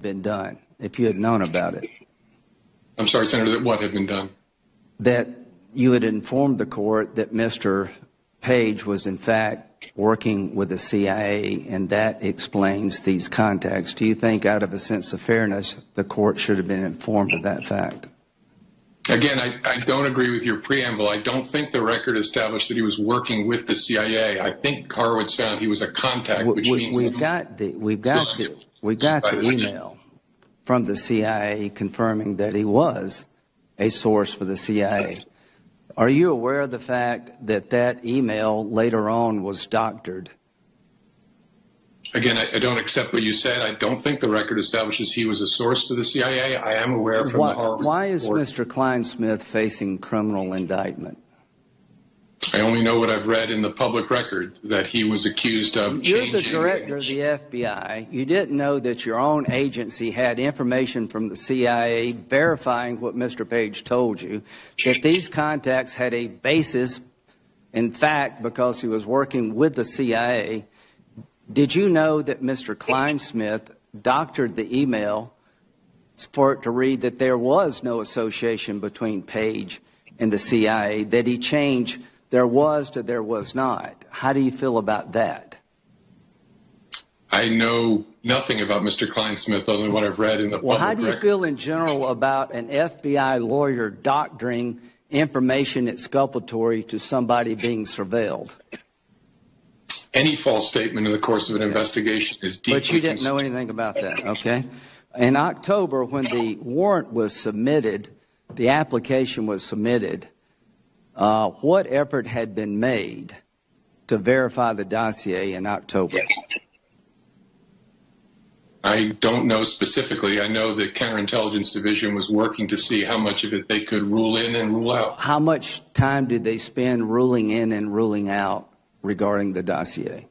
been done, if you had known about it? I'm sorry, Senator, that what had been done? That you had informed the court that Mr. Page was in fact working with the CIA, and that explains these contacts. Do you think, out of a sense of fairness, the court should have been informed of that fact? Again, I don't agree with your preamble. I don't think the record established that he was working with the CIA. I think Horowitz found he was a contact, which means we've got the email from the CIA confirming that he was a source for the CIA. Are you aware of the fact that that email later on was doctored? Again, I don't accept what you said. I don't think the record establishes he was a source for the CIA. I am aware from the Horowitz Why is report. Mr. Kleinsmith facing criminal indictment? I only know what I've read in the public record, that he was accused of changing. You're the director of the FBI. You didn't know that your own agency had information from the CIA verifying what Mr. Page told you, that these contacts had a basis, in fact, because he was working with the CIA. Did you know that Mr. Kleinsmith doctored the email for it to read that there was no association between Page and the CIA, that he changed there was to there was not? How do you feel about that? I know nothing about Mr. Kleinsmith other than what I've read in the public record. Well, how do you feel in general about an FBI lawyer doctoring information exculpatory to somebody being surveilled? Any false statement in the course of an investigation is deeply But you didn't know anything about that, okay? In October, when the warrant was submitted, the application was submitted, what effort had been made to verify the dossier in October? I don't know specifically. I know the Counterintelligence Division was working to see how much of it they could rule in and rule out. How much time did they spend ruling in and ruling out regarding the dossier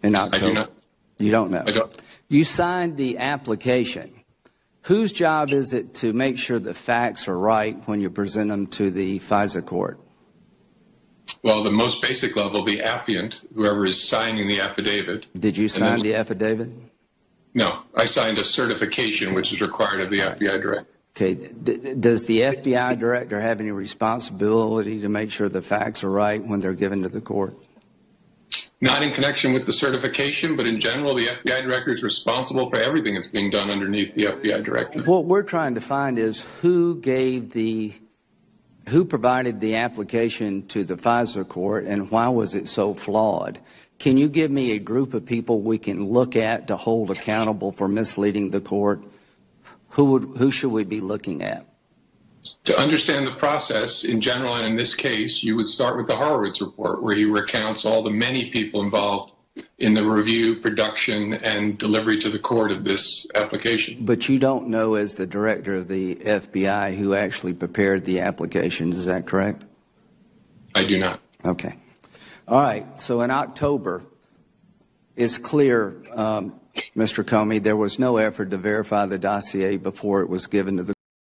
in October? I do not. You don't know? I don't. You signed the application. Whose job is it to make sure the facts are right when you present them to the FISA court? Well, the most basic level, the affiant, whoever is signing the affidavit. Did you sign the affidavit? No, I signed a certification, which is required of the FBI director. Okay. Does the FBI director have any responsibility to make sure the facts are right when they're given to the court? Not in connection with the certification, but in general, the FBI director is responsible for everything that's being done underneath the FBI director. What we're trying to find is who provided the application to the FISA court, and why was it so flawed? Can you give me a group of people we can look at to hold accountable for misleading the court? Who should we be looking at? To understand the process in general, and in this case, you would start with the Horowitz report, where he recounts all the many people involved in the review, production, and delivery to the court of this application. But you don't know, as the director of the FBI, who actually prepared the applications. Is that correct? I do not. Okay. All right. So in October, it's clear, Mr. Comey, there was no effort to verify the dossier before it was given to the